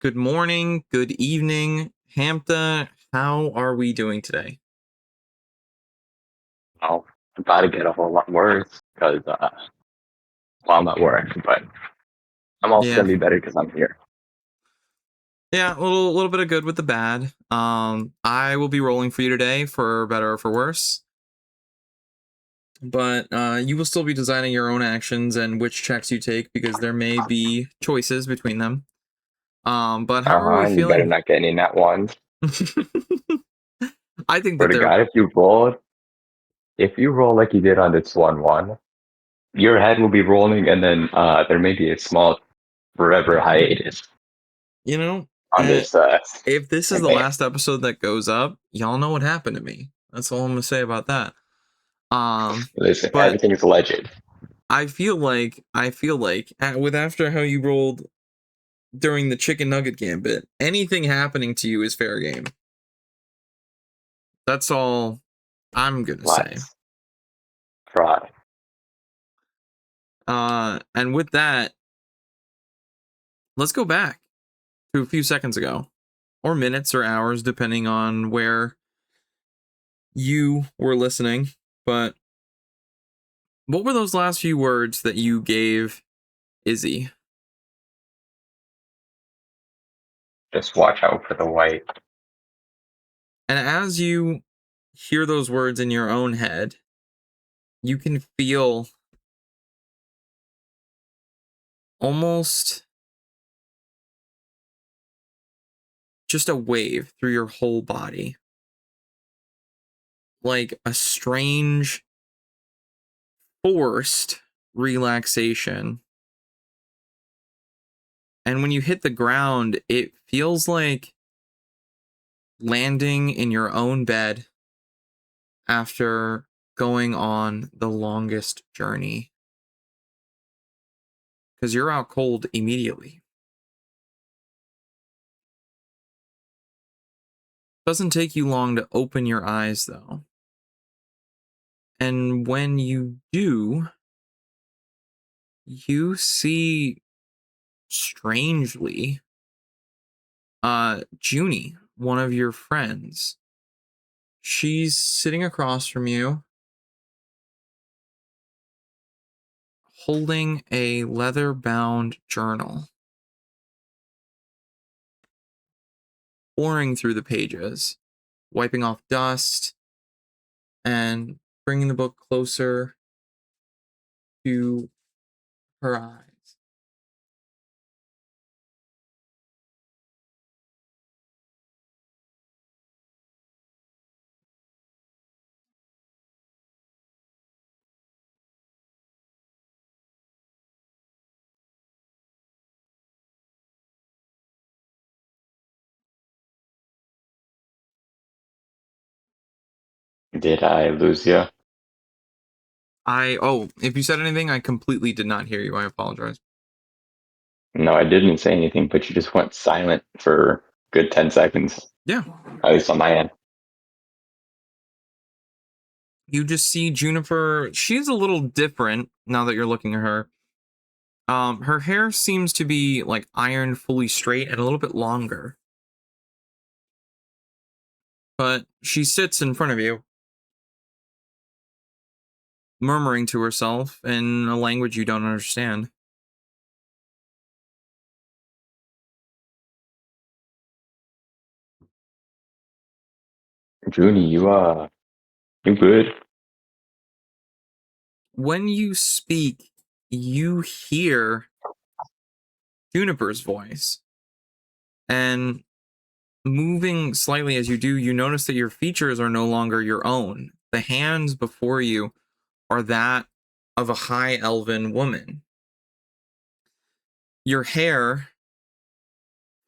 Good morning, good evening, Hampton. How are we doing today? Well, I'm about to get a whole lot worse because, well, I'm at work, but I'm also Yeah, gonna be better because I'm here. yeah, a little bit of good with the bad. I will be rolling for you today, for better or for worse. But you will still be designing your own actions and which checks you take because there may be choices between them. But how are we You better feeling? not get any nat ones. I think For that the they're, God, if you roll like you did on this one, your head will be rolling, and then there may be a small forever hiatus you know, on uh, this if this is the campaign. last episode that goes up, y'all know what happened to me. That's all I'm gonna say about that. Um, Listen, but everything is alleged. I feel like with after how you rolled during the chicken nugget gambit, anything happening to you is fair game. That's all I'm gonna say. Let's try. And with that, let's go back to a few seconds ago, or minutes or hours, depending on where you were listening. But what were those last few words that you gave Izzy? Just watch out for the white. And as you hear those words in your own head, you can feel almost just a wave through your whole body, like a strange, forced relaxation. And when you hit the ground, it feels like landing in your own bed after going on the longest journey, because you're out cold immediately. Doesn't take you long to open your eyes, though. And when you do, you see strangely Junie, one of your friends. She's sitting across from you, holding a leather bound journal, pouring through the pages, wiping off dust, and bringing the book closer to her eyes. Did I lose you? If you said anything, I completely did not hear you. I apologize. No, I didn't say anything, but you just went silent for a good 10 seconds, Yeah. at least on my end. You just see Juniper. She's a little different now that you're looking at her. Her hair seems to be like ironed fully straight and a little bit longer. But she sits in front of you, murmuring to herself in a language you don't understand. Junie, you good? When you speak, you hear Juniper's voice. And moving slightly as you do, you notice that your features are no longer your own. The hands before you are that of a high elven woman. Your hair,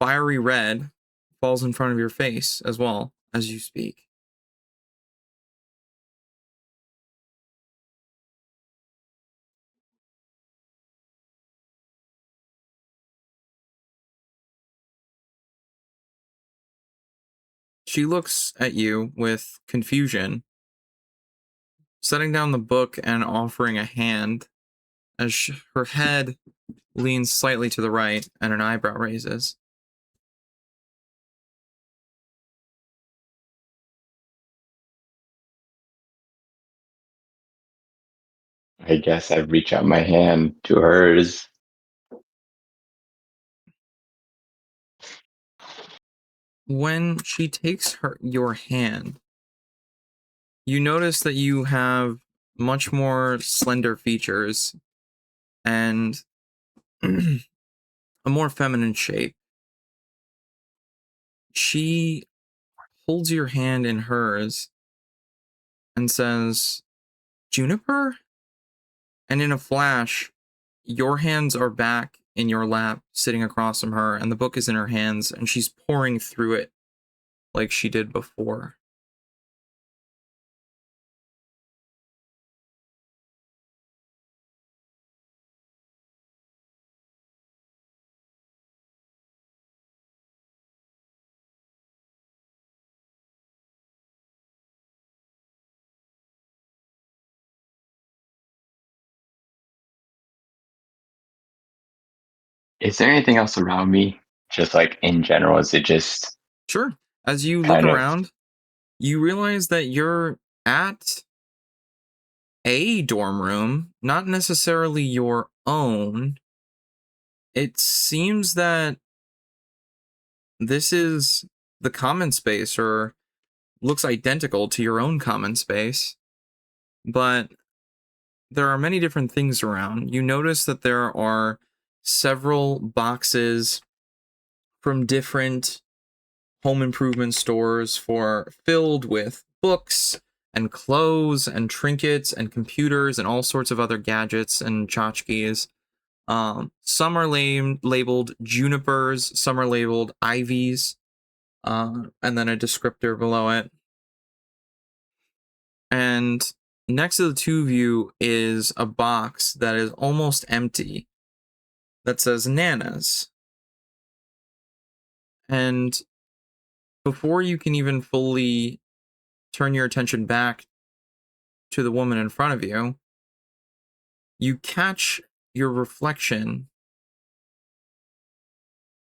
fiery red, falls in front of your face as well as you speak. She looks at you with confusion, setting down the book and offering a hand as her head leans slightly to the right and an eyebrow raises. I guess I reach out my hand to hers. When she takes your hand, you notice that you have much more slender features and a more feminine shape. She holds your hand in hers and says, Juniper? And in a flash, your hands are back in your lap, sitting across from her, and the book is in her hands, and she's pouring through it like she did before. Is there anything else around me? Just like in general, is it just Sure. As you look kind of around, you realize that you're at a dorm room, not necessarily your own. It seems that this is the common space, or looks identical to your own common space, but there are many different things around. You notice that there are several boxes from different home improvement stores filled with books and clothes and trinkets and computers and all sorts of other gadgets and tchotchkes. Some are labeled junipers, some are labeled ivies, and then a descriptor below it. And next to the two of you is a box that is almost empty that says Nana's. And before you can even fully turn your attention back to the woman in front of you, you catch your reflection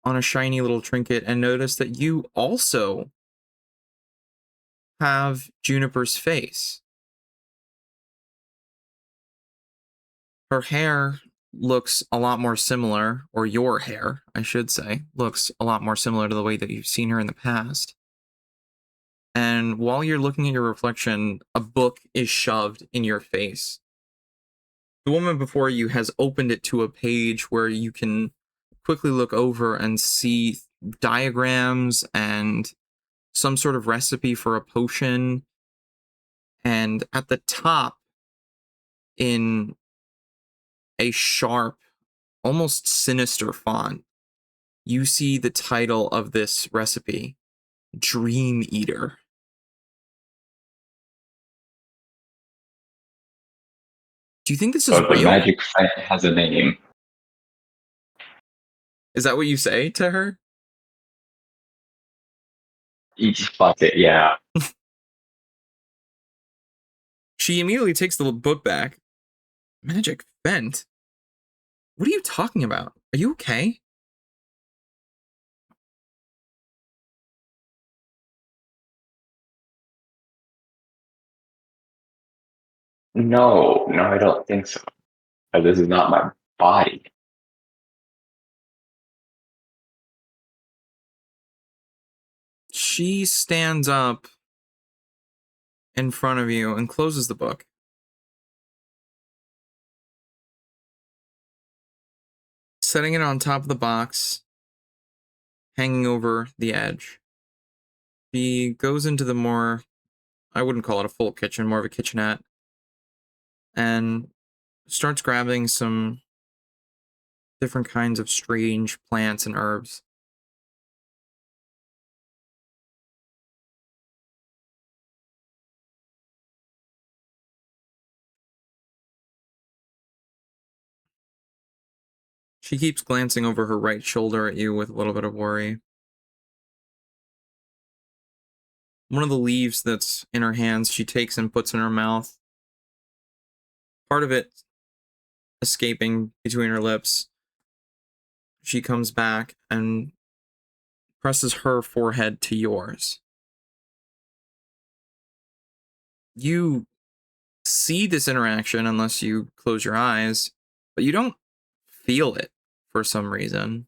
on a shiny little trinket and notice that you also have Juniper's face. Her hair looks a lot more similar, or your hair, I should say, looks a lot more similar to the way that you've seen her in the past. And while you're looking at your reflection, a book is shoved in your face. The woman before you has opened it to a page where you can quickly look over and see diagrams and some sort of recipe for a potion. And at the top, in a sharp, almost sinister font, you see the title of this recipe, Dream Eater. Do you think this is so the real? magic Fent has a name? Is that what you say to her? Each bucket, yeah. She immediately takes the book back. Magic Fent? What are you talking about? Are you okay? No, I don't think so. This is not my body. She stands up in front of you and closes the book. Setting it on top of the box, hanging over the edge. She goes into the more, I wouldn't call it a full kitchen, more of a kitchenette, and starts grabbing some different kinds of strange plants and herbs. She keeps glancing over her right shoulder at you with a little bit of worry. One of the leaves that's in her hands, she takes and puts in her mouth. Part of it escaping between her lips. She comes back and presses her forehead to yours. You see this interaction unless you close your eyes, but you don't feel it for some reason.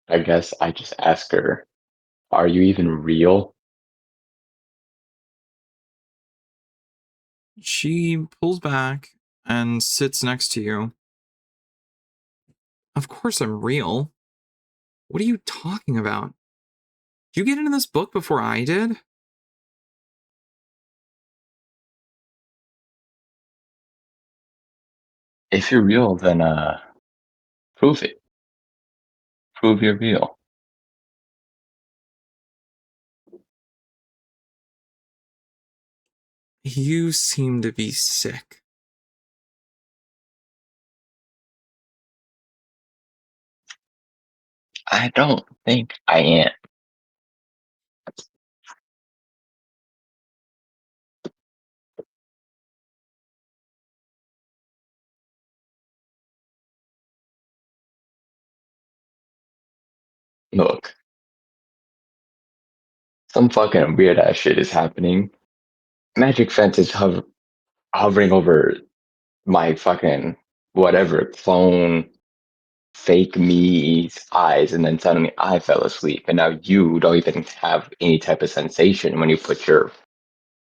I guess I just ask her, "Are you even real?" She pulls back and sits next to you. Of course I'm real. What are you talking about? Did you get into this book before I did? If you're real, then prove it. Prove you're real. You seem to be sick. I don't think I am. Look, some fucking weird ass shit is happening. Magic Fent is hovering over my fucking whatever clone fake me's eyes, and then suddenly I fell asleep, and now you don't even have any type of sensation when you put your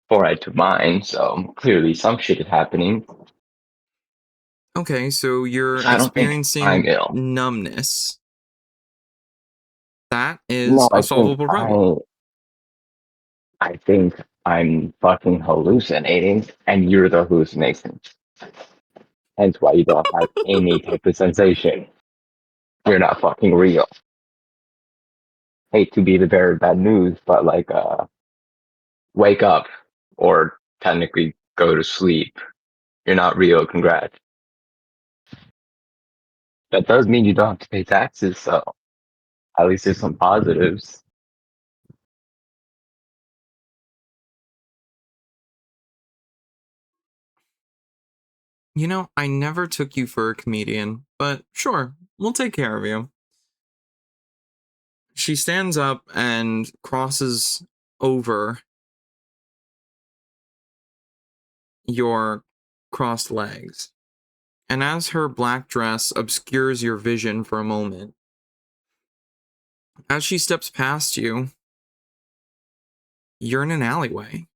forehead to mine. So clearly, some shit is happening. Okay, so you're I don't think I'm experiencing ill. numbness. That No, is a solvable problem. I think I'm fucking hallucinating, and you're the hallucination. Hence why you don't have any type of sensation. You're not fucking real. Hate to be the bearer of bad news, but like, wake up, or technically go to sleep. You're not real. Congrats. That does mean you don't have to pay taxes, so at least there's some positives. You know, I never took you for a comedian, but sure, we'll take care of you. She stands up and crosses over your crossed legs. And as her black dress obscures your vision for a moment, as she steps past you, you're in an alleyway.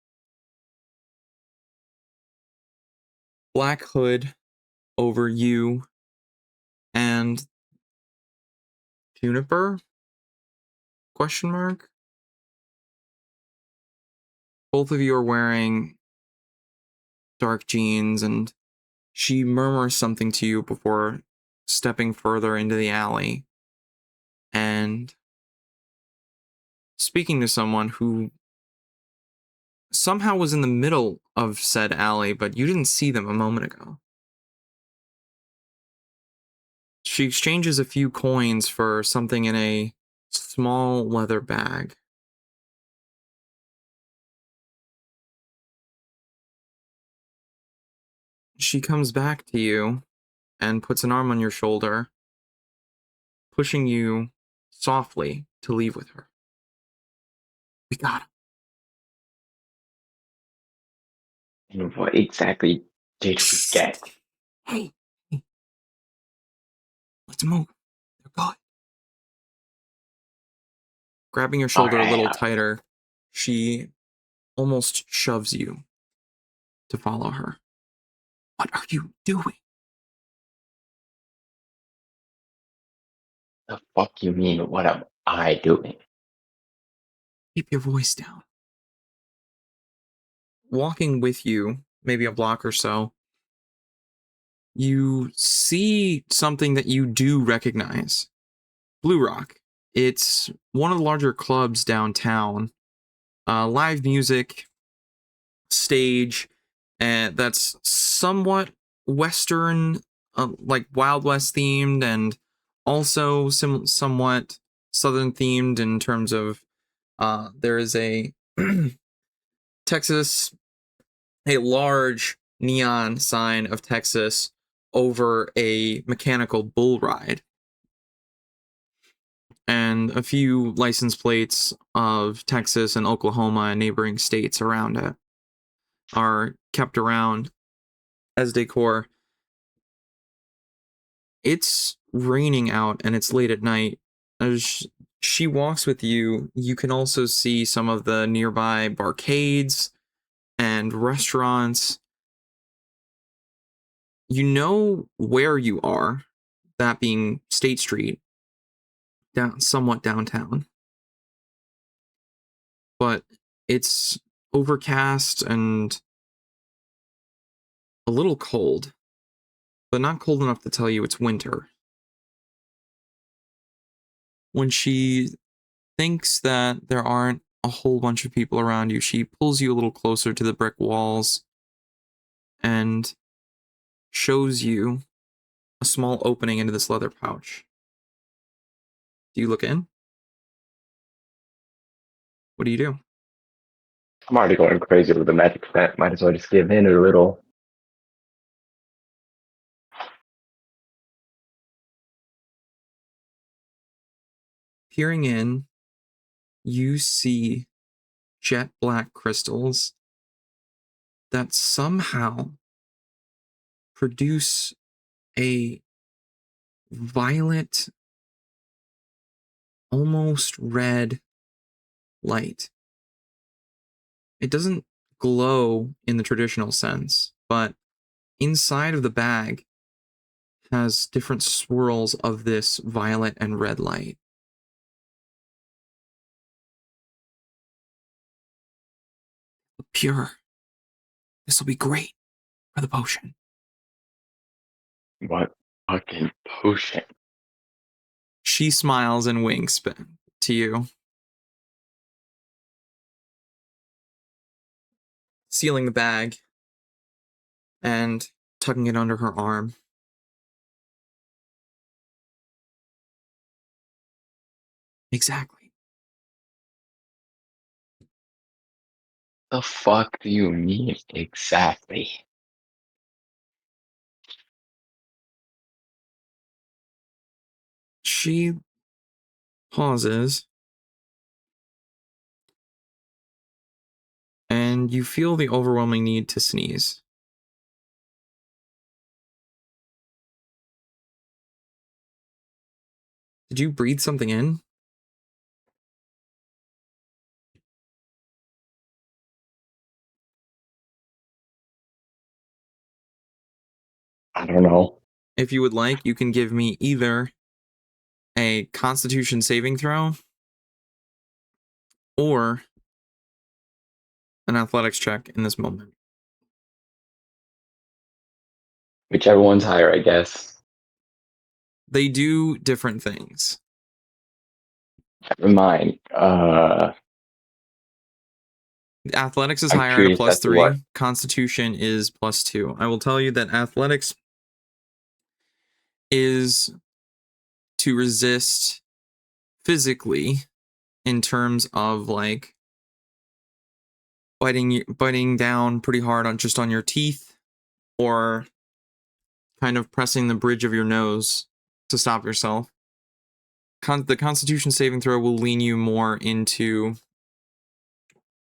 Black hood over you and Juniper? Question mark? Both of you are wearing dark jeans, and she murmurs something to you before stepping further into the alley and speaking to someone who somehow was in the middle of said alley, but you didn't see them a moment ago. She exchanges a few coins for something in a small leather bag. She comes back to you and puts an arm on your shoulder, pushing you softly to leave with her. We got And what exactly did we him. get? Hey, let's move. They're good. Grabbing your All shoulder a right, little tighter, she almost shoves you to follow her. What are you doing? the fuck you mean? What am I doing? Keep your voice down. Walking with you, maybe a block or so, you see something that you do recognize. Blue Rock. It's one of the larger clubs downtown. Live music, stage, and that's somewhat Western, like Wild West themed, and also somewhat Southern themed in terms of There is a Texas, a large neon sign of Texas over a mechanical bull ride, and a few license plates of Texas and Oklahoma and neighboring states around it are kept around as decor. It's raining out and it's late at night. As she walks with you, you can also see some of the nearby barcades and restaurants. You know where you are, that being State Street, somewhat downtown. But it's overcast and a little cold, but not cold enough to tell you it's winter. When she thinks that there aren't a whole bunch of people around you, she pulls you a little closer to the brick walls and shows you a small opening into this leather pouch. Do you look in? What do you do? I'm already going crazy with the magic set. Might as well just give in a little. Peering in, you see jet black crystals that somehow produce a violet, almost red light. It doesn't glow in the traditional sense, but inside of the bag has different swirls of this violet and red light. Pure. This will be great for the potion. What fucking potion? She smiles and winks to you, sealing the bag and tucking it under her arm. Exactly. The fuck do you mean exactly? She pauses, and you feel the overwhelming need to sneeze. Did you breathe something in? I don't know. If you would like, you can give me either a Constitution saving throw or an athletics check in this moment. Whichever one's higher, I guess. They do different things. Never mind. Athletics is I'm higher at a curious plus as to what. 3. Constitution is plus 2. I will tell you that athletics is to resist physically in terms of like biting down pretty hard on your teeth, or kind of pressing the bridge of your nose to stop yourself. The Constitution saving throw will lean you more into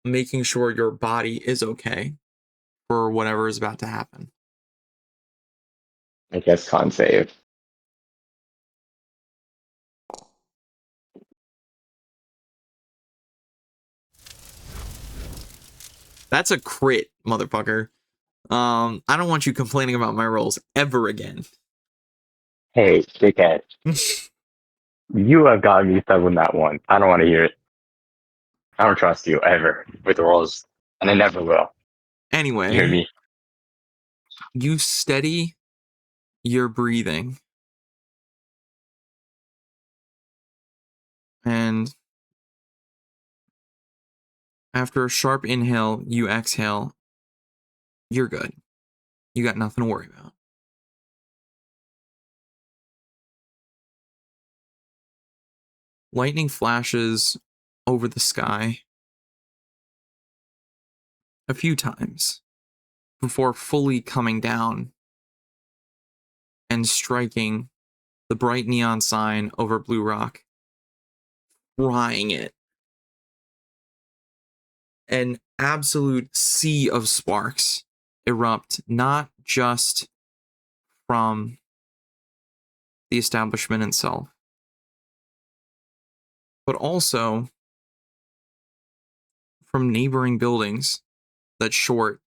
making sure your body is okay for whatever is about to happen. I guess con save. That's a crit, motherfucker. I don't want you complaining about my rolls ever again. Hey, dickhead. You have gotten me stuck with that one. I don't want to hear it. I don't trust you ever with the rolls, and I never will. You hear Anyway, me? you steady your breathing, and after a sharp inhale, you exhale. You're good. You got nothing to worry about. Lightning flashes over the sky a few times before fully coming down and striking the bright neon sign over Blue Rock, frying it. An absolute sea of sparks erupt, not just from the establishment itself, but also from neighboring buildings that short,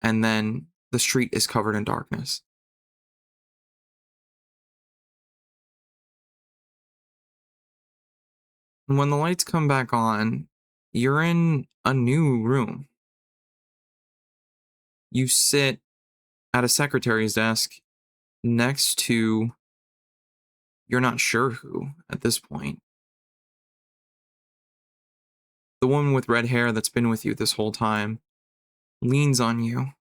and then the street is covered in darkness. And when the lights come back on, you're in a new room. You sit at a secretary's desk next to, you're not sure who at this point. The woman with red hair that's been with you this whole time leans on you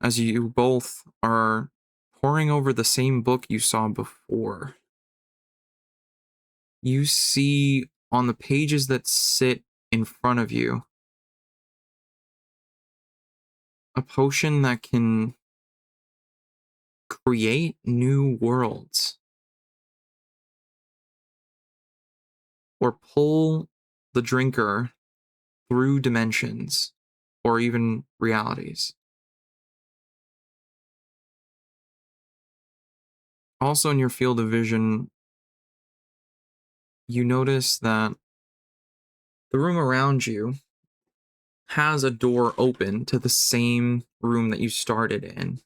as you both are poring over the same book you saw before. You see on the pages that sit in front of you a potion that can create new worlds or pull the drinker through dimensions or even realities. Also, in your field of vision, you notice that the room around you has a door open to the same room that you started in,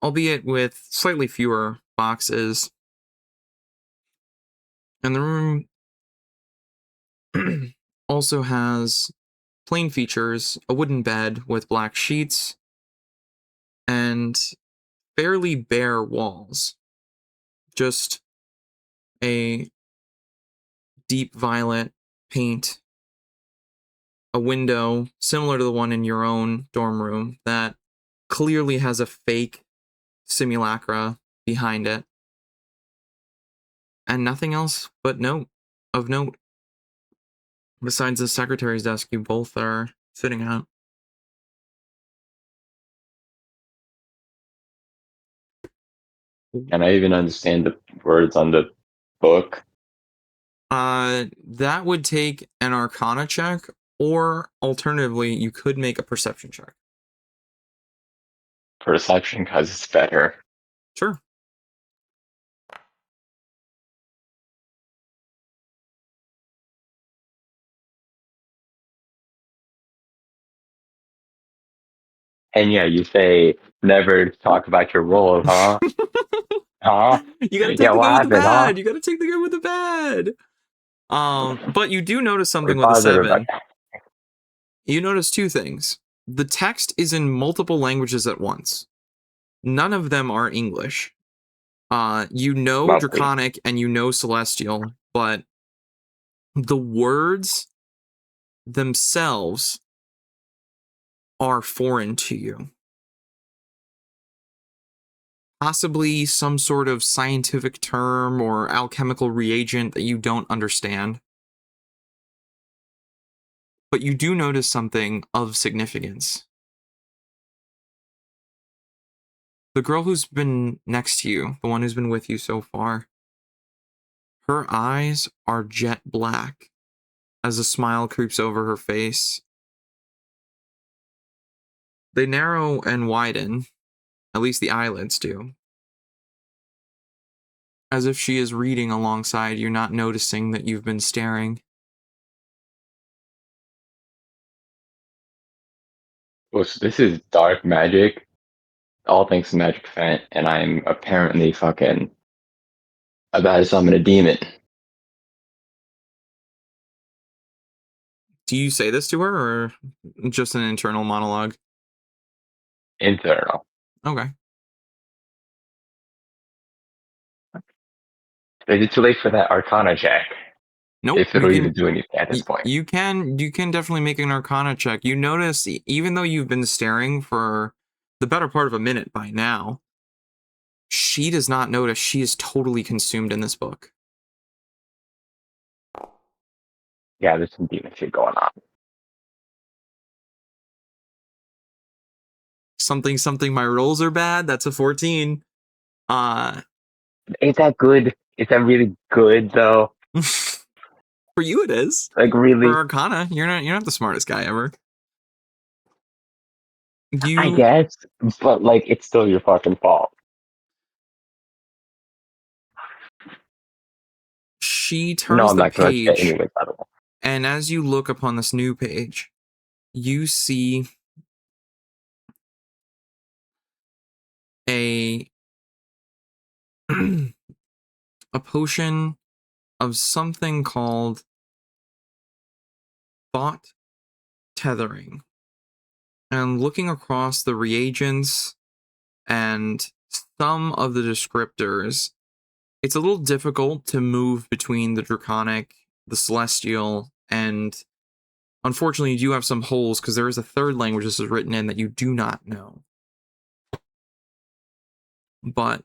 albeit with slightly fewer boxes. And the room also has plain features, a wooden bed with black sheets, and fairly bare walls. Just a deep violet paint, a window similar to the one in your own dorm room that clearly has a fake simulacra behind it, and nothing else but of note besides the secretary's desk you both are sitting at. Can I even understand the words on the book? That would take an Arcana check, or alternatively, you could make a perception check. Perception, because it's better. Sure. And yeah, you say never talk about your roles, huh? Huh? You gotta take Yeah, the what good with the happened, huh? bad. You gotta take the good with the bad. But you do notice We're something with a positive about 7. You notice two things. The text is in multiple languages at once. None of them are English. You know lovely. Draconic and you know Celestial, but the words themselves are foreign to you. Possibly some sort of scientific term or alchemical reagent that you don't understand. But you do notice something of significance. The girl who's been next to you, the one who's been with you so far, her eyes are jet black as a smile creeps over her face. They narrow and widen, at least the eyelids do, as if she is reading alongside you, not noticing that you've been staring. Well, so this is dark magic, all thanks to Magic Fent, and I'm apparently fucking about to summon a demon. Do you say this to her, or just an internal monologue? Internal. Okay. Is it too late for that Arcana check? Nope, If it'll even do anything at this point. you can definitely make an Arcana check. You notice, even though you've been staring for the better part of a minute by now, she does not notice she is totally consumed in this book. Yeah, there's some demon shit going on. Something something. My rolls are bad. That's a 14. Uh, Ain't that good? Is that really good though? for you it is. Like For really? Arcana, you're not the smartest guy ever. I You guess, but like it's still your fucking fault. She No, turns I'm the not gonna get page, anyways, by the way. and as you look upon this new page, you see a a potion of something called thought tethering. And looking across the reagents and some of the descriptors, it's a little difficult to move between the draconic, the celestial, and unfortunately, you do have some holes because there is a third language this is written in that you do not know. But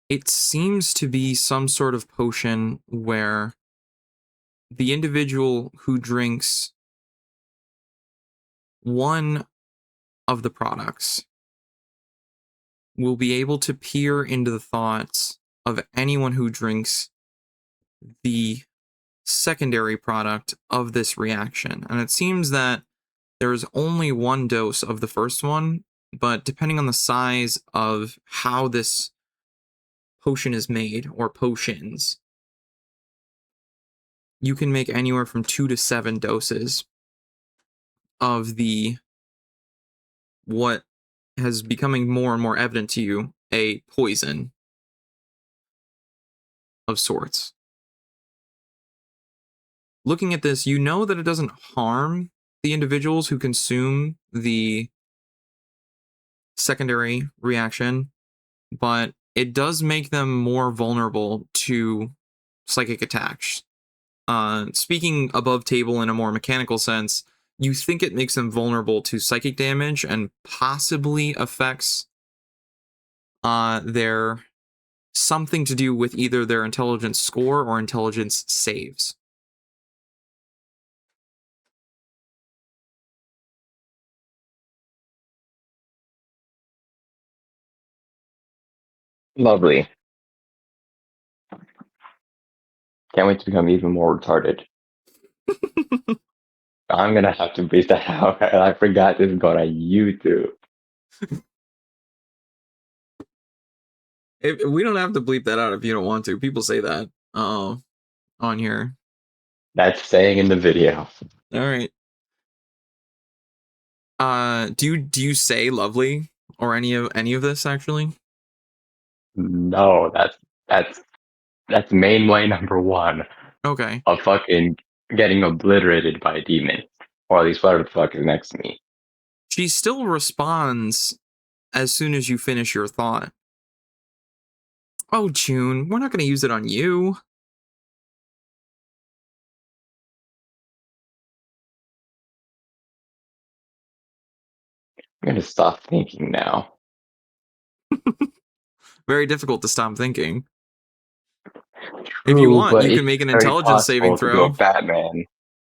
it seems to be some sort of potion where the individual who drinks one of the products will be able to peer into the thoughts of anyone who drinks the secondary product of this reaction. And it seems that there is only one dose of the first one, but depending on the size of how this potion is made, or potions, you can make anywhere from 2 to 7 doses of the what has becoming more and more evident to you, a poison of sorts. Looking at this, you know that it doesn't harm the individuals who consume the secondary reaction, but it does make them more vulnerable to psychic attacks. Speaking above table in a more mechanical sense, you think it makes them vulnerable to psychic damage and possibly affects their something to do with either their intelligence score or intelligence saves. Lovely. Can't wait to become even more retarded. I'm gonna have to beat that out. I forgot this is going on YouTube. We don't have to bleep that out if you don't want to. People say that on here. That's saying in the video. All right. Do you say lovely or any of this actually? No, that's main way number one Okay. of fucking getting obliterated by a demon. Or at least whatever the fuck is next to me. She still responds as soon as you finish your thought. Oh, June, we're not going to use it on you. I'm gonna stop thinking now. Very difficult to stop thinking. If you True, want, but you can it's make an very intelligence saving possible to do a throw. Batman.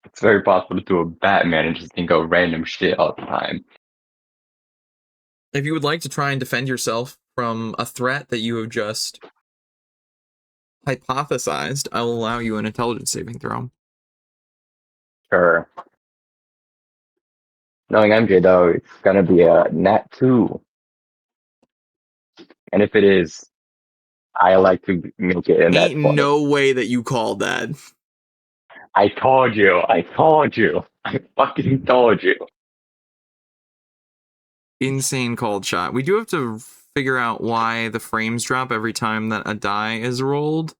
It's very possible to do a Batman and just think of random shit all the time. If you would like to try and defend yourself from a threat that you have just hypothesized, I will allow you an intelligence saving throw. Sure. Knowing MJ though, it's gonna be a nat 2. And if it is, I like to make it a nat Ain't 20. no way that you called that. I told you. I told you. I fucking told you. Insane called shot. We do have to figure out why the frames drop every time that a die is rolled,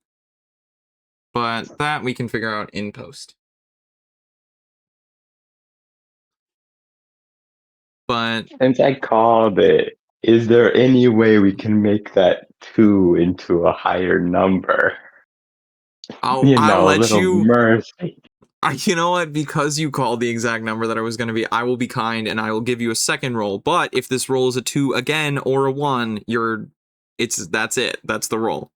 but that we can figure out in post. But Since I called it, is there any way we can make that 2 into a higher number? I'll A let little you. mercy. You know what? Because you called the exact number that I was going to be, I will be kind and I will give you a second roll. But if this roll is a 2 again or a 1, that's it. That's the roll.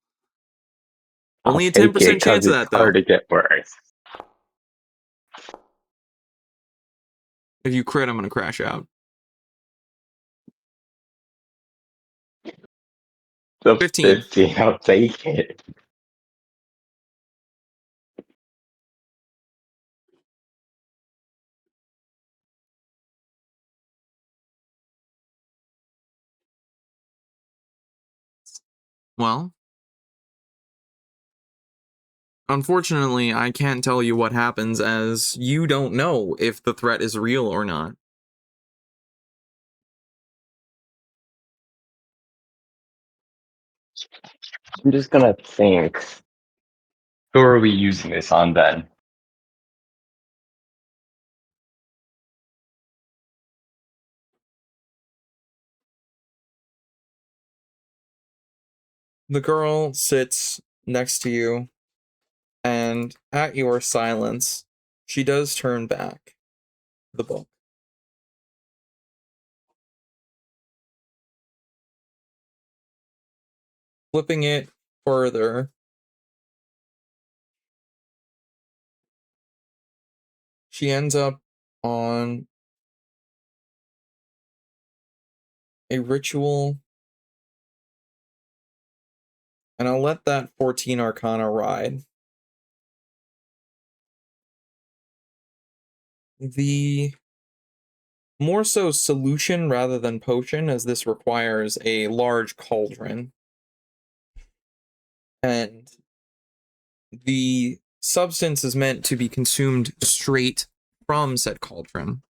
I'll Only a take it 10% chance because of it's that hard though. to get worse. If you crit, I'm gonna crash out. The 15. 15, I'll take it. Well, unfortunately, I can't tell you what happens as you don't know if the threat is real or not. I'm just gonna think. Who are we using this on then? The girl sits next to you, and at your silence, she does turn back the book. Flipping it further, she ends up on a ritual, and I'll let that 14 Arcana ride. The more so solution rather than potion, as this requires a large cauldron. And the substance is meant to be consumed straight from said cauldron.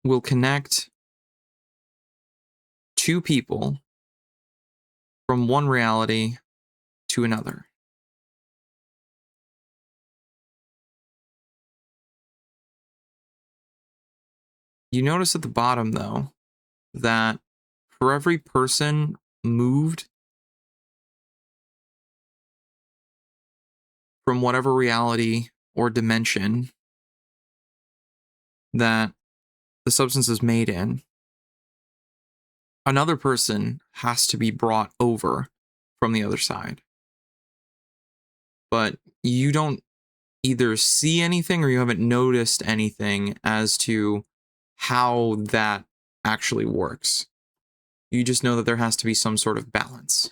Will connect two people from one reality to another. You notice at the bottom, though, that for every person moved from whatever reality or dimension that the substance is made in, another person has to be brought over from the other side. But you don't either see anything or you haven't noticed anything as to how that actually works. You just know that there has to be some sort of balance.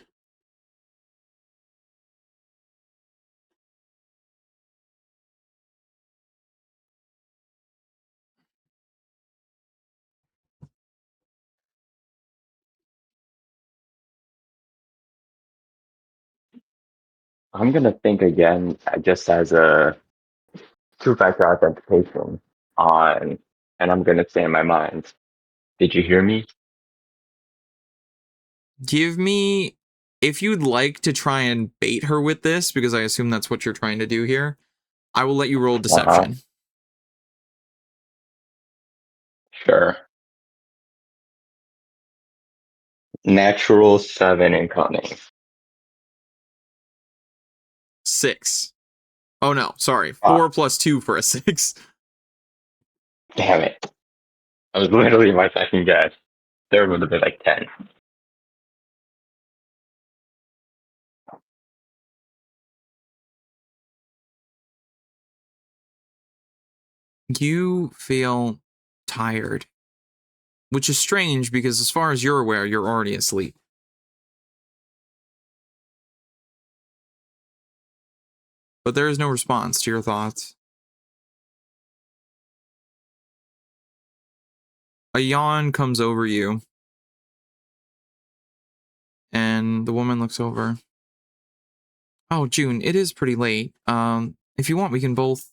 I'm gonna think again, just as a two-factor authentication on, and I'm gonna say in my mind, did you hear me? Give me, if you'd like to try and bait her with this, because I assume that's what you're trying to do here, I will let you roll Uh-huh. deception. Sure. Natural 7 in cunning. 6. Oh no, sorry. Ah, 4 plus 2 for a 6. damn it. I was literally my second guess. Third would have been like 10. You feel tired, which is strange because as far as you're aware, you're already asleep. But there is no response to your thoughts. A yawn comes over you, and the woman looks over. Oh, June, it is pretty late. If you want, we can both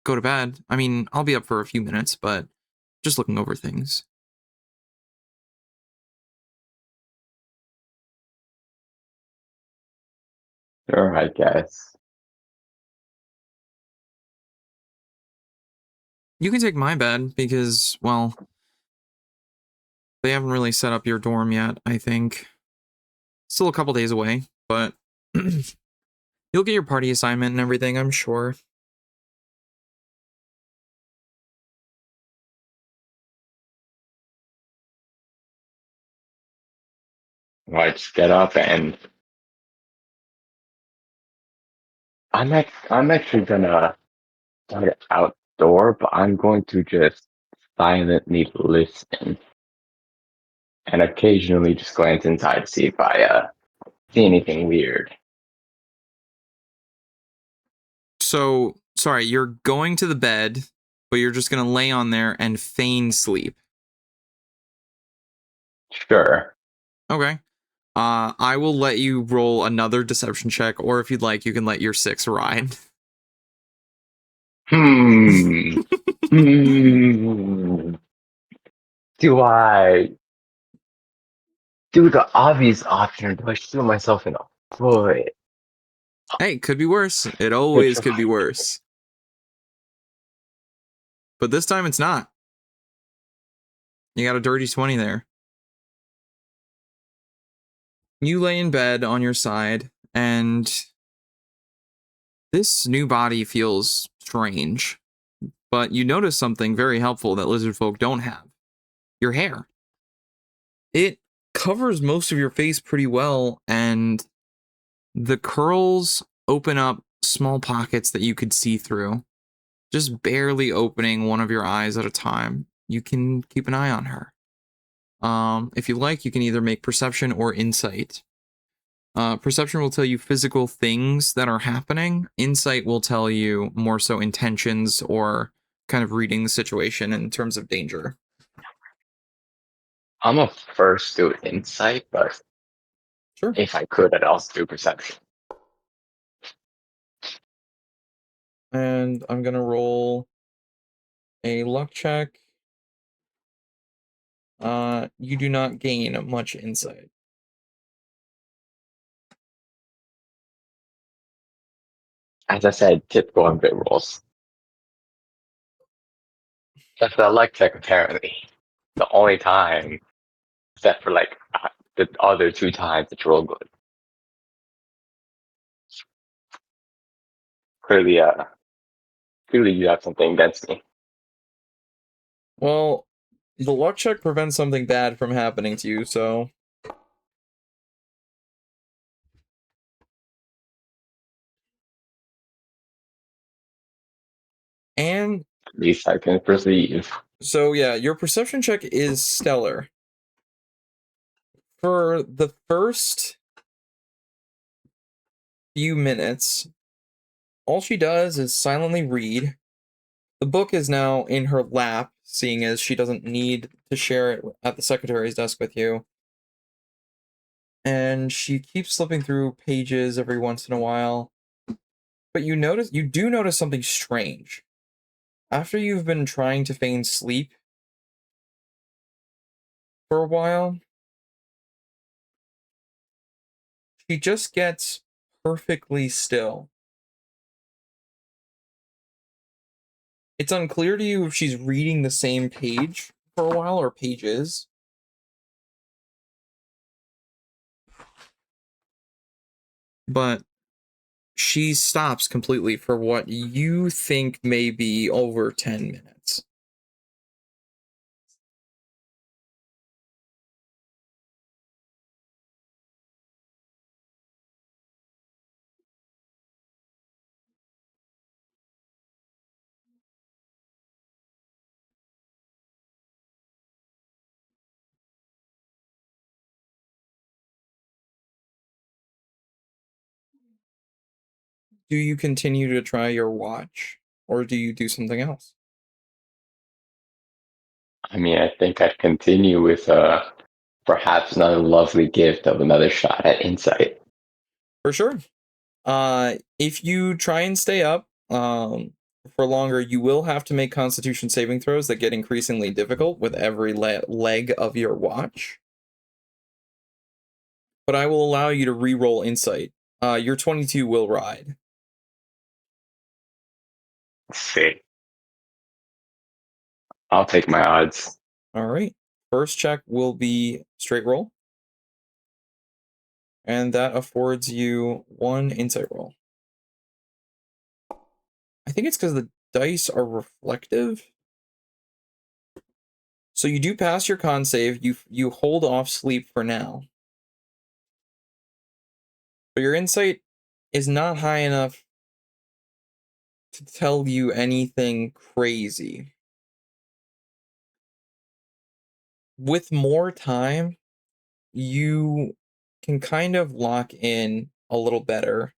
go to bed. I mean, I'll be up for a few minutes, but just looking over things. Sure, I guess. You can take my bed because, well, they haven't really set up your dorm yet, I think. Still a couple days away, but you'll get your party assignment and everything, I'm sure. I just get up and I'm actually gonna Get outdoor, but I'm going to just silently listen and occasionally just glance inside to see if I see anything weird. So, sorry, you're going to the bed, but you're just going to lay on there and feign sleep. Sure. Okay. I will let you roll another deception check, or if you'd like, you can let your 6 ride. Hmm. Hmm. Do I do the obvious option, or do I shoot myself in the foot? Hey, could be worse. It Which always could be worse. But this time it's not. You got a dirty 20 there. You lay in bed on your side, and this new body feels strange. But you notice something very helpful that lizard folk don't have. Your hair. It covers most of your face pretty well, and the curls open up small pockets that you could see through, just barely opening one of your eyes at a time. You can keep an eye on her. If you like, you can either make perception or insight. Perception will tell you physical things that are happening. Insight will tell you more so intentions or kind of reading the situation in terms of danger. I'm a first do insight, but Sure. if I could, I'd also do perception. And I'm gonna roll a luck check. You do not gain much insight. As I said, typical on bit rolls. That's the luck check apparently. The only time, except for like the other two times it's roll good. Clearly, clearly you have something against me. Well, the luck check prevents something bad from happening to you, so. And At least I can perceive. so, yeah, your perception check is stellar. For the first few minutes, all she does is silently read. The book is now in her lap, seeing as she doesn't need to share it at the secretary's desk with you. And she keeps flipping through pages every once in a while. But you do notice something strange. After you've been trying to feign sleep for a while, she just gets perfectly still. It's unclear to you if she's reading the same page for a while or pages, but she stops completely for what you think may be over 10 minutes. Do you continue to try your watch, or do you do something else? I mean, I think I'd continue with perhaps another lovely gift of another shot at insight. For sure. If you try and stay up for longer, you will have to make Constitution saving throws that get increasingly difficult with every leg of your watch. But I will allow you to re-roll insight. Your 22 will ride. Let's see. I'll take my odds. All right. First check will be straight roll, and that affords you one insight roll. I think it's because the dice are reflective. So you do pass your con save. You hold off sleep for now, but your insight is not high enough to tell you anything crazy. With more time, you can kind of lock in a little better.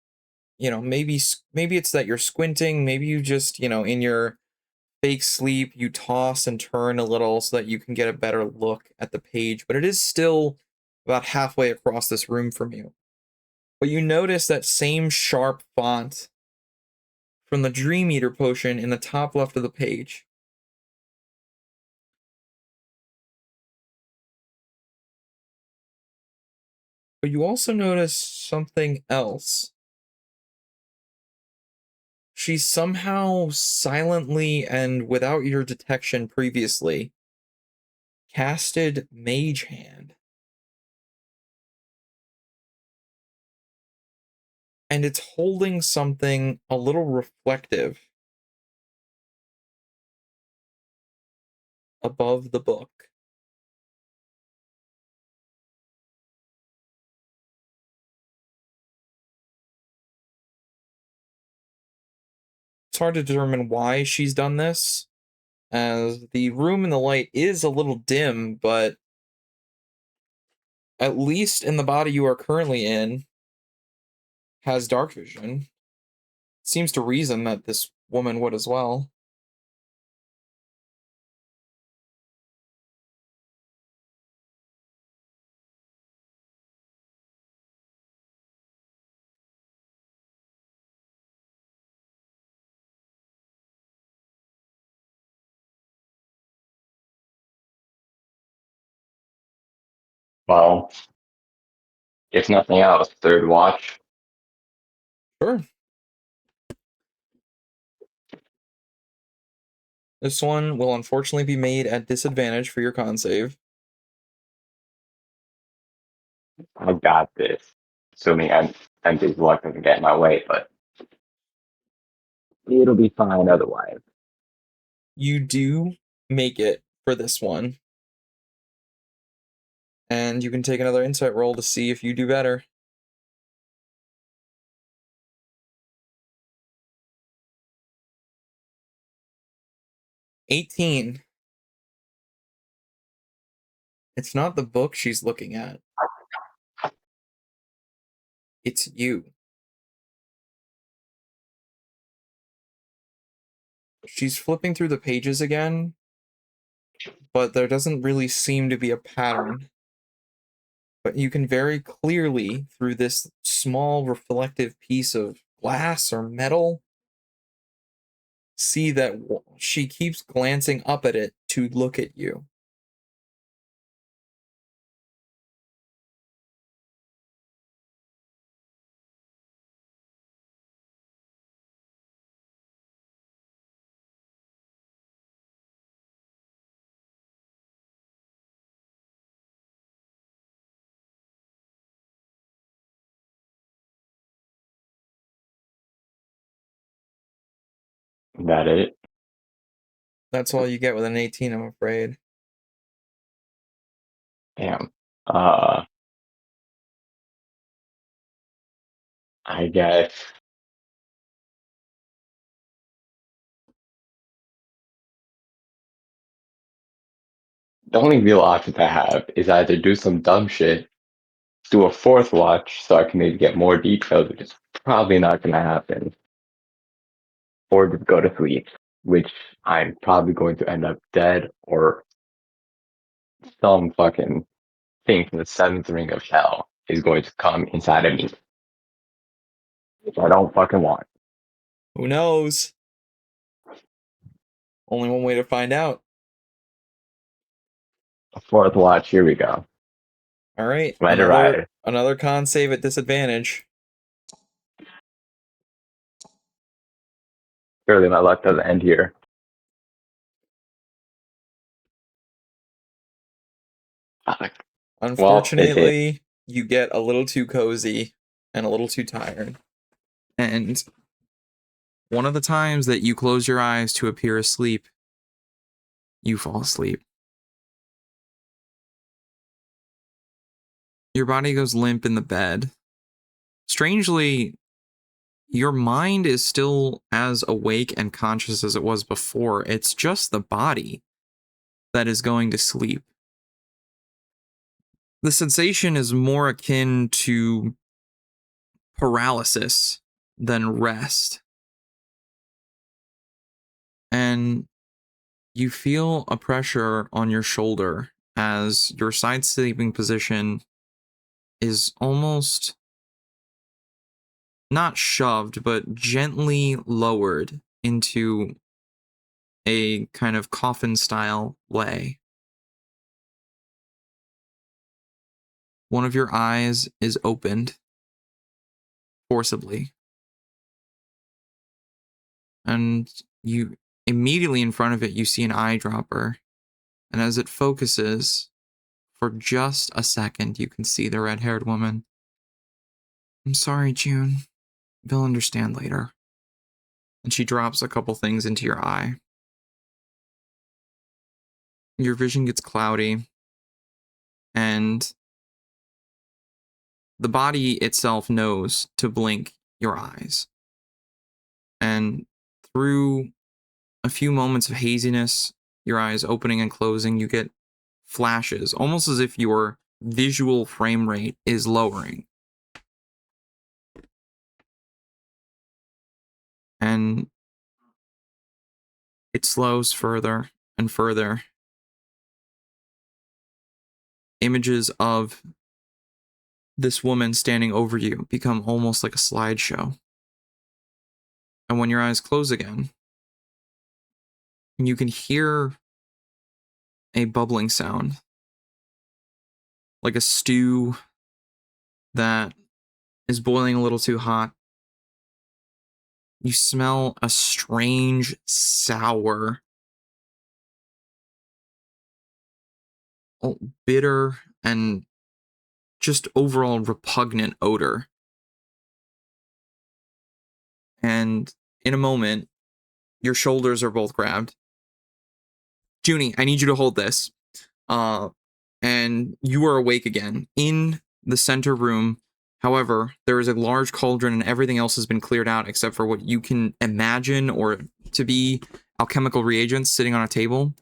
Maybe it's that you're squinting, maybe you just, in your fake sleep, you toss and turn a little so that you can get a better look at the page, but it is still about halfway across this room from you. But you notice that same sharp font from the Dream Eater potion in the top left of the page. But you also notice something else. She somehow silently and without your detection previously casted Mage Hand. And it's holding something a little reflective above the book. It's hard to determine why she's done this, as the room in the light is a little dim, but at least in the body you are currently in has dark vision. Seems to reason that this woman would as well. Well, if nothing else, third watch. Sure. This one will unfortunately be made at disadvantage for your con save. I got this. Assuming I'm just luck doesn't get in my way, but it'll be fine otherwise. You do make it for this one. And you can take another insight roll to see if you do better. 18. It's not the book she's looking at. It's you. She's flipping through the pages again, but there doesn't really seem to be a pattern. But you can very clearly, through this small reflective piece of glass or metal, see that she keeps glancing up at it to look at you. That it? That's all you get with an 18, I'm afraid. Damn. I guess the only real options I have is either do some dumb shit, do a fourth watch so I can maybe get more details, which is probably not gonna happen, or just go to sleep, which I'm probably going to end up dead or some fucking thing from the seventh ring of hell is going to come inside of me, which I don't fucking want. Who knows? Only one way to find out. A fourth watch, here we go. All right, Let it another ride. another con save at disadvantage. Surely my luck doesn't end here. Fuck. Well, it hit. Unfortunately, you get a little too cozy and a little too tired. And one of the times that you close your eyes to appear asleep, you fall asleep. Your body goes limp in the bed. Strangely, your mind is still as awake and conscious as it was before. It's just the body that is going to sleep. The sensation is more akin to paralysis than rest. And you feel a pressure on your shoulder as your side sleeping position is almost not shoved, but gently lowered into a kind of coffin style lay. One of your eyes is opened forcibly. And you immediately in front of it, you see an eyedropper. And as it focuses for just a second, you can see the red haired woman. I'm sorry, June. They'll understand later. And she drops a couple things into your eye. Your vision gets cloudy, and the body itself knows to blink your eyes. And through a few moments of haziness, your eyes opening and closing, you get flashes, almost as if your visual frame rate is lowering. And it slows further and further. Images of this woman standing over you become almost like a slideshow. And when your eyes close again, you can hear a bubbling sound, like a stew that is boiling a little too hot. You smell a strange, sour, bitter, and just overall repugnant odor. And in a moment, your shoulders are both grabbed. Junie, I need you to hold this. And you are awake again in the center room. However, there is a large cauldron and everything else has been cleared out except for what you can imagine or to be alchemical reagents sitting on a table.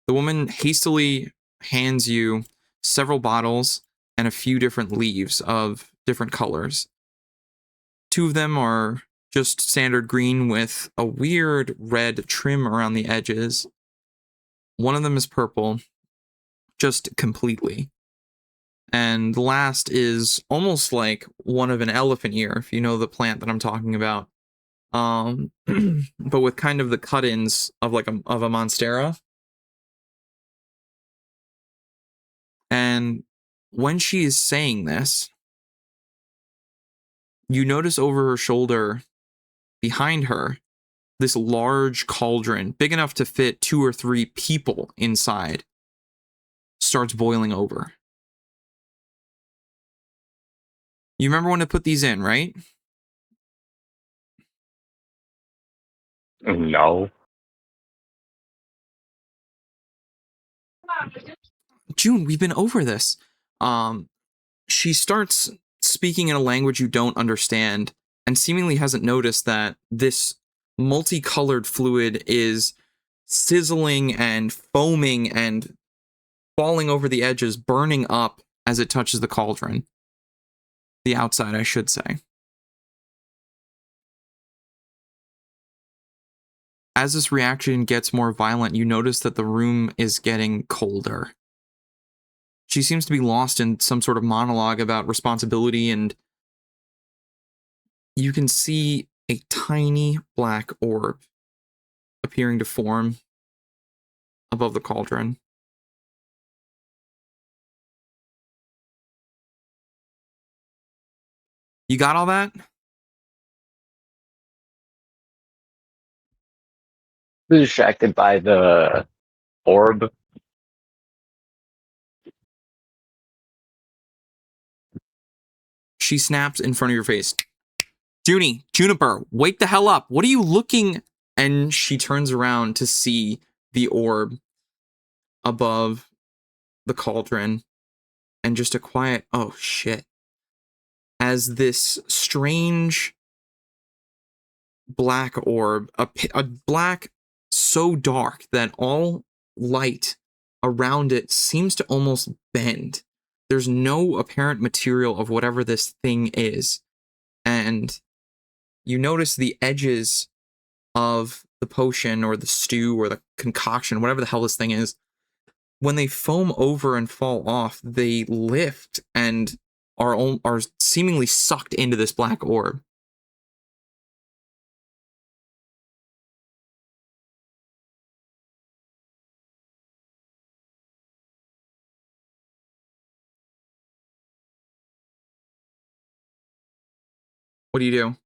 The woman hastily hands you several bottles and a few different leaves of different colors. Two of them are just standard green with a weird red trim around the edges. One of them is purple, just completely. And the last is almost like one of an elephant ear, if you know the plant that I'm talking about. But with kind of the cut-ins of like a monstera. And when she is saying this, you notice over her shoulder, behind her, this large cauldron, big enough to fit 2 or 3 people inside, starts boiling over. You remember when to put these in, right? No. June, we've been over this. She starts speaking in a language you don't understand and seemingly hasn't noticed that this multicolored fluid is sizzling and foaming and falling over the edges, burning up as it touches the cauldron. The outside, I should say. As this reaction gets more violent, you notice that the room is getting colder. She seems to be lost in some sort of monologue about responsibility, and you can see a tiny black orb appearing to form above the cauldron. You got all that? Distracted by the orb. She snaps in front of your face. Junie, Juniper, wake the hell up. What are you looking? And she turns around to see the orb above the cauldron and just a quiet, oh shit. As this strange black orb, a black so dark that all light around it seems to almost bend. There's no apparent material of whatever this thing is. And you notice the edges of the potion or the stew or the concoction, whatever the hell this thing is, when they foam over and fall off, they lift and are seemingly sucked into this black orb. What do you do?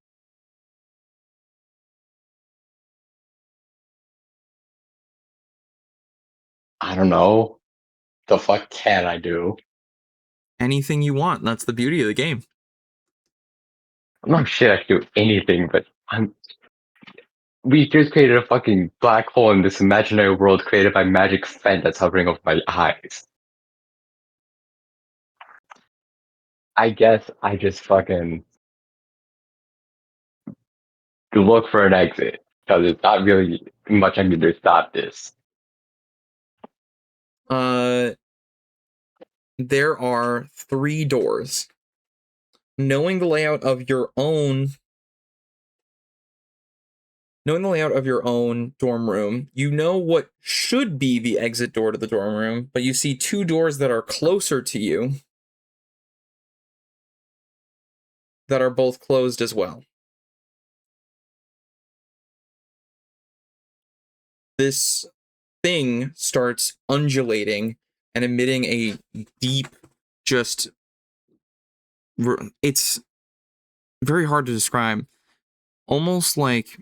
I don't know. The fuck can I do? Anything you want. That's the beauty of the game. I'm not shit I can do anything, but we just created a fucking black hole in this imaginary world created by magic Fent that's hovering over my eyes. I guess I just fucking look for an exit because it's not really much I can do to stop this. Uh, there are 3 doors. Knowing the layout of your own dorm room, you know what should be the exit door to the dorm room, but you see 2 doors that are closer to you that are both closed as well. This thing starts undulating and emitting a deep, just, it's very hard to describe, almost like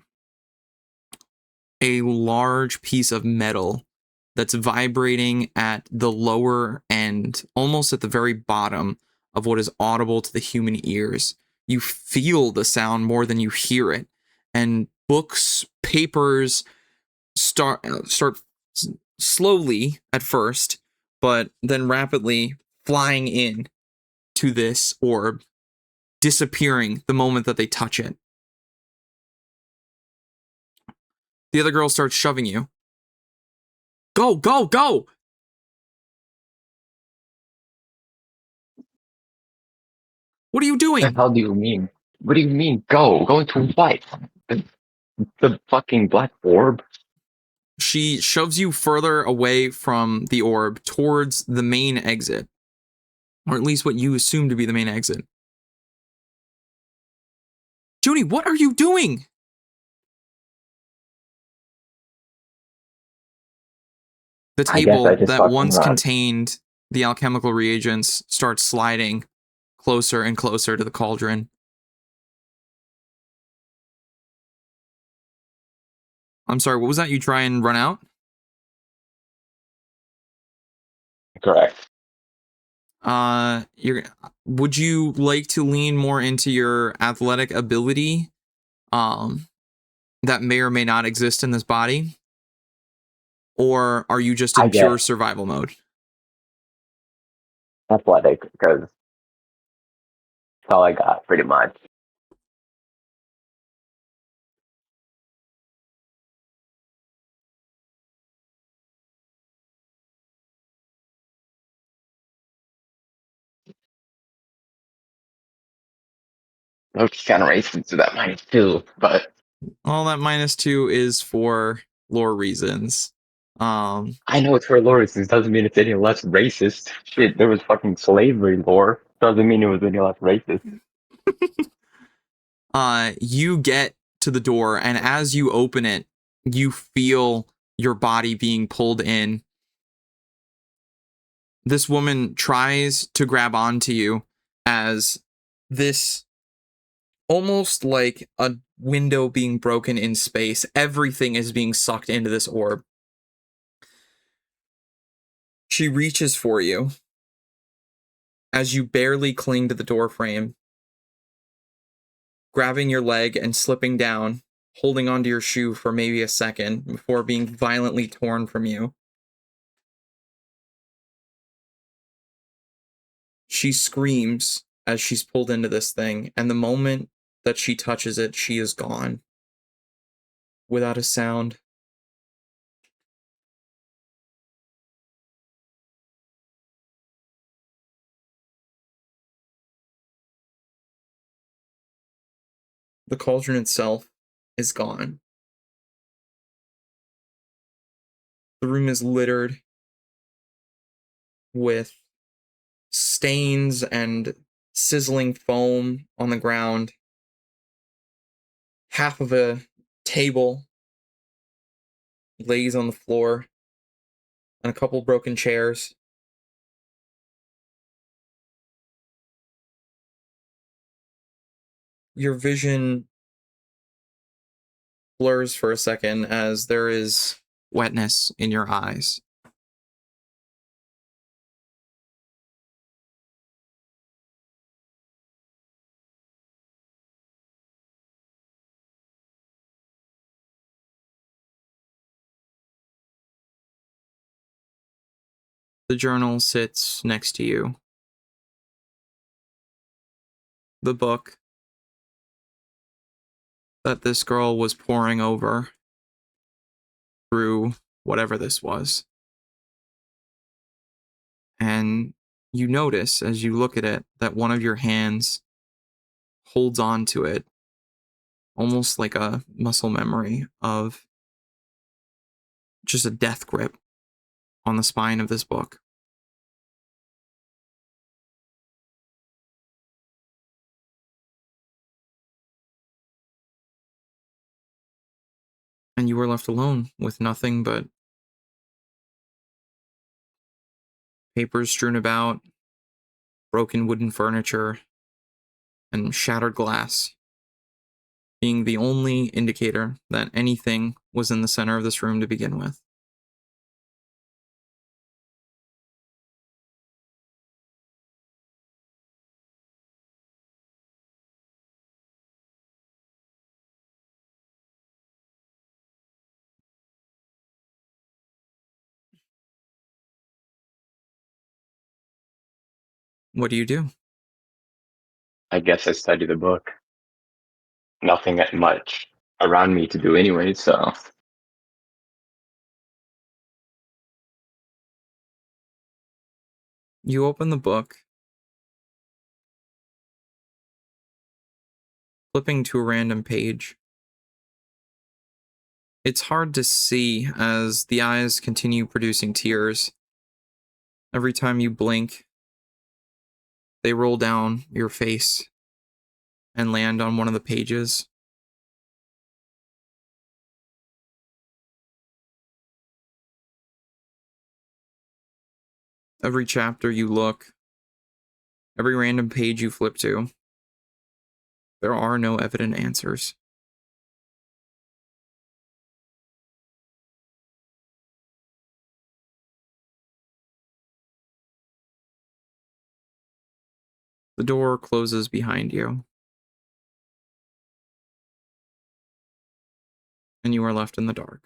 a large piece of metal that's vibrating at the lower end, almost at the very bottom of what is audible to the human ears. You feel the sound more than you hear it, and books, papers start slowly at first, but then rapidly flying in to this orb, disappearing the moment that they touch it. The other girl starts shoving you. Go, go, go! What are you The doing? hell do you mean? What do you mean go? Go into what? The, the fucking black orb? She shoves you further away from the orb towards the main exit, or at least what you assume to be the main exit. Junie, what are you doing? The I guess I table just that fucking once run. contained the alchemical reagents starts sliding closer and closer to the cauldron. I'm sorry, what was that? You try and run out? Correct. You're would you like to lean more into your athletic ability? That may or may not exist in this body? Or are you just I in pure guess survival mode? athletic because that's all I got pretty much. Those kind of races to that -2, but All that -2 is for lore reasons. I know it's for lore reasons. Doesn't mean it's any less racist. Shit, there was fucking slavery lore. Doesn't mean it was any less racist. You get to the door, and as you open it, you feel your body being pulled in. This woman tries to grab onto you as this, almost like a window being broken in space. Everything is being sucked into this orb. She reaches for you as you barely cling to the door frame, grabbing your leg and slipping down, holding onto your shoe for maybe a second before being violently torn from you. She screams as she's pulled into this thing, and the moment that she touches it, she is gone. without a sound. The cauldron itself is gone. The room is littered with stains and sizzling foam on the ground. Half of a table lays on the floor, and a couple broken chairs. Your vision blurs for a second as there is wetness in your eyes. The journal sits next to you. The book that this girl was poring over through whatever this was. And you notice as you look at it that one of your hands holds on to it, almost like a muscle memory of just a death grip on the spine of this book. And you are left alone with nothing but papers strewn about, broken wooden furniture, and shattered glass, being the only indicator that anything was in the center of this room to begin with. What do you do? I guess I study the book. Nothing that much around me to do anyway, so You open the book, flipping to a random page. It's hard to see as the eyes continue producing tears. Every time you blink, they roll down your face and land on one of the pages. Every chapter you look, every random page you flip to, there are no evident answers. The door closes behind you, and you are left in the dark.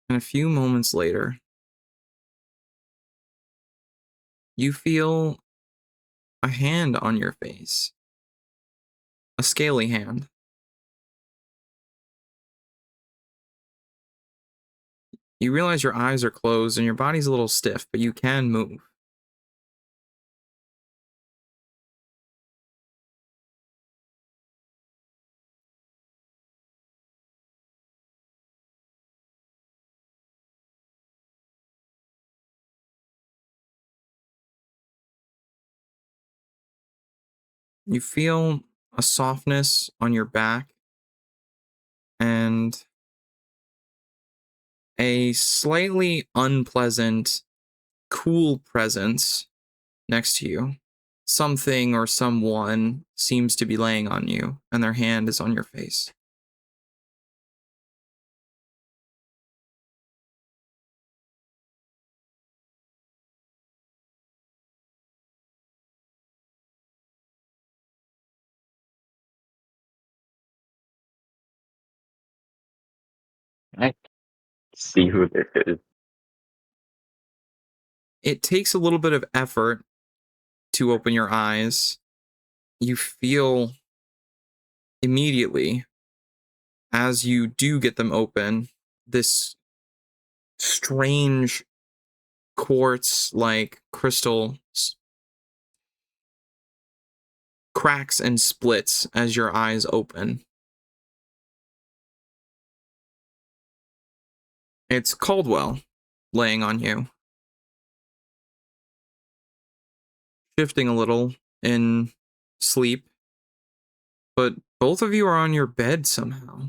And a few moments later, you feel a hand on your face, a scaly hand. You realize your eyes are closed and your body's a little stiff, but you can move. You feel a softness on your back and a slightly unpleasant, cool presence next to you. Something or someone seems to be laying on you, and their hand is on your face. right. see who this is. It takes a little bit of effort to open your eyes. You feel immediately, as you do get them open, this strange quartz like crystal cracks and splits as your eyes open. It's Caldwell laying on you, shifting a little in sleep, but both of you are on your bed somehow.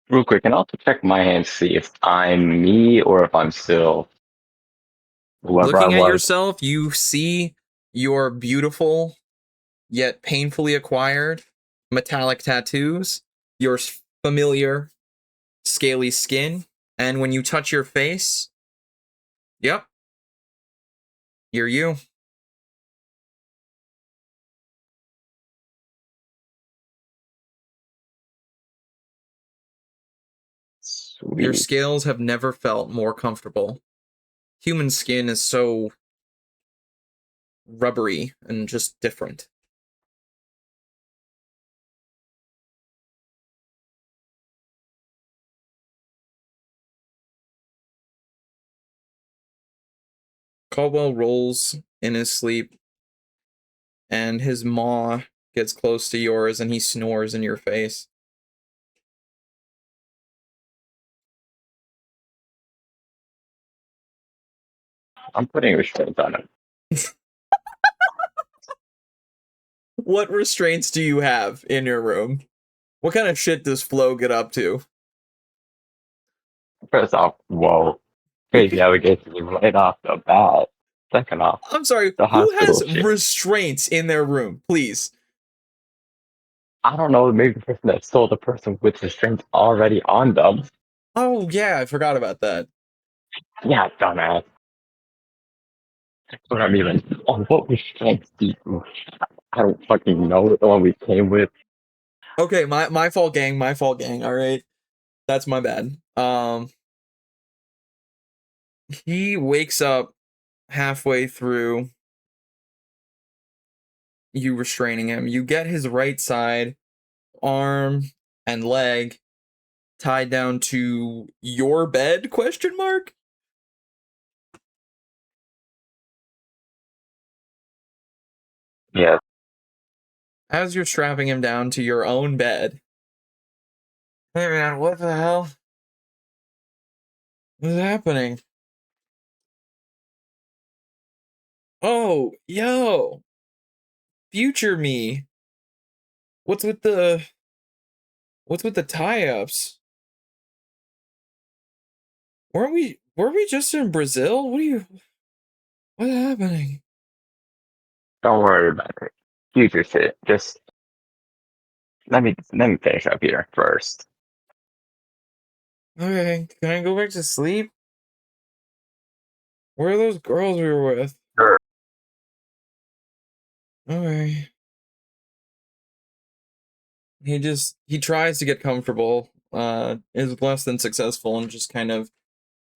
Real quick, and also check my hand, see if I'm me or if I'm still whoever I Looking at was. yourself, you see your beautiful yet painfully acquired metallic tattoos, your familiar scaly skin, and when you touch your face, yep, you're you. Your Sweet. scales have never felt more comfortable. Human skin is so rubbery and just different. Caldwell rolls in his sleep, and his maw gets close to yours, and he snores in your face. I'm putting restraints on him. What restraints do you have in your room? What kind of shit does Flo get up to? First off, whoa, crazy how we get to right off the bat. Second off, I'm sorry, the who hospital has shit. restraints in their room? Please. I don't know, maybe the person that stole the person with restraints already on them. Oh, yeah, I forgot about that. Yeah, dumbass. That's what I mean. Like, oh, what restraints do you? I don't fucking know. The one we came with. Okay, my fault, gang. My fault, gang. All right, that's my bad. He wakes up halfway through you restraining him. You get his right side arm and leg tied down to your bed? Question mark. Yeah, As you're strapping him down to your own bed. Hey man, what the hell is happening? Oh, yo, future me. What's with the what's with the tie-ups? Were we just in Brazil? What's happening? don't worry about it. Future shit. Just let me finish up here first. Okay, can I go back to sleep? Where are those girls we were with? Sure. Okay. He tries to get comfortable, is less than successful and just kind of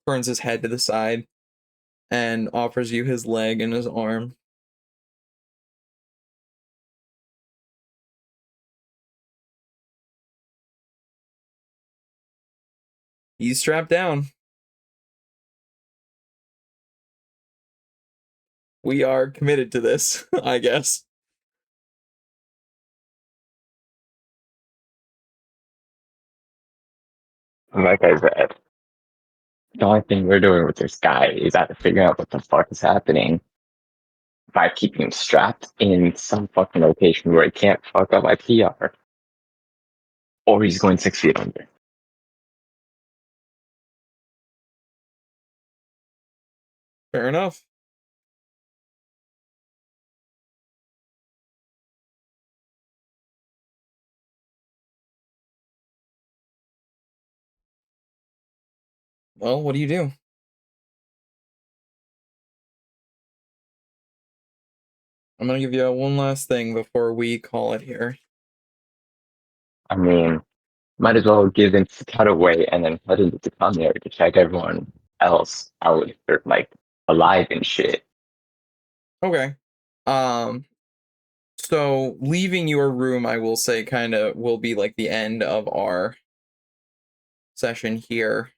turns his head to the side and offers you his leg and his arm. He's strapped down. We are committed to this, I guess. Like I said, the only thing we're doing with this guy is either figuring out what the fuck is happening by keeping him strapped in some fucking location where he can't fuck up my PR, or he's going 6 feet under. Fair enough. Well, what do you do? I'm gonna give you one last thing before we call it here. I mean, might as well give them cut away and then head into the commissary to check everyone else out, if they're like alive and shit. Okay. Um, so leaving your room, I will say, kind of will be like the end of our session here.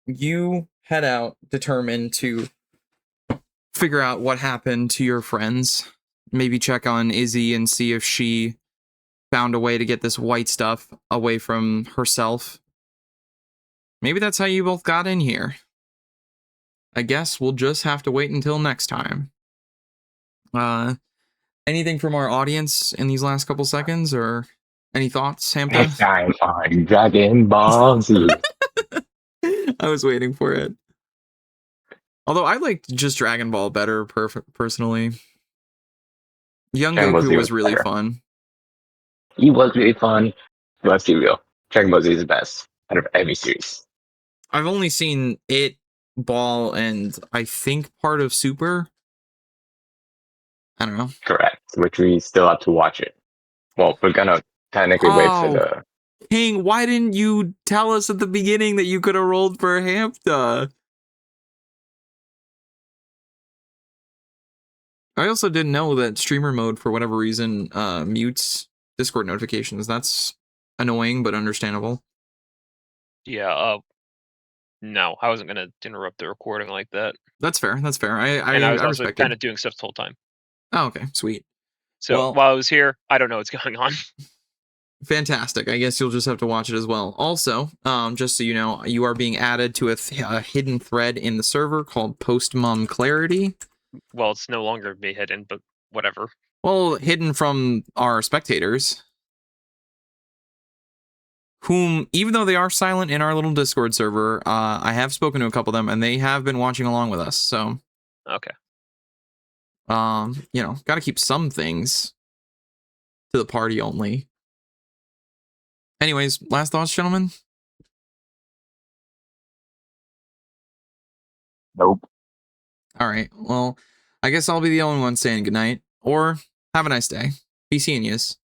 You head out determined to figure out what happened to your friends. Maybe check on Izzy and see if she found a way to get this white stuff away from herself. Maybe that's how you both got in here. I guess we'll just have to wait until next time. Anything from our audience in these last couple seconds, or any thoughts, Next Hamta? time on Dragon Ball Z. I was waiting for it. Although I liked just Dragon Ball better, personally. Young Dragon Ball Goku Z was was really better. fun. He was really fun. Let's be real. Dragon Ball Z is the best out of every series. I've only seen it, Ball, and I think part of Super. I don't know. Correct. Which we still have to watch it. Well, we're gonna technically wait for Oh, the. King, why didn't you tell us at the beginning that you could have rolled for Hampta? I also didn't know that streamer mode, for whatever reason, mutes Discord notifications. That's annoying, but understandable. Yeah, no, I wasn't gonna interrupt the recording like that. That's fair. That's fair. And I was I also respect kind it. of doing stuff the whole time. Oh, okay, sweet. So Well, while I was here, I don't know what's going on. fantastic. I guess you'll just have to watch it as well. Also, just so you know, you are being added to a hidden thread in the server called Post Mom Clarity. Well, it's no longer be hidden, but whatever. Well, hidden from our spectators, whom, even though they are silent in our little Discord server, I have spoken to a couple of them, and they have been watching along with us. So, Okay. you know, got to keep some things to the party only. Anyways, last thoughts, gentlemen? Nope. All right. Well, I guess I'll be the only one saying goodnight, or have a nice day. Be seeing yous.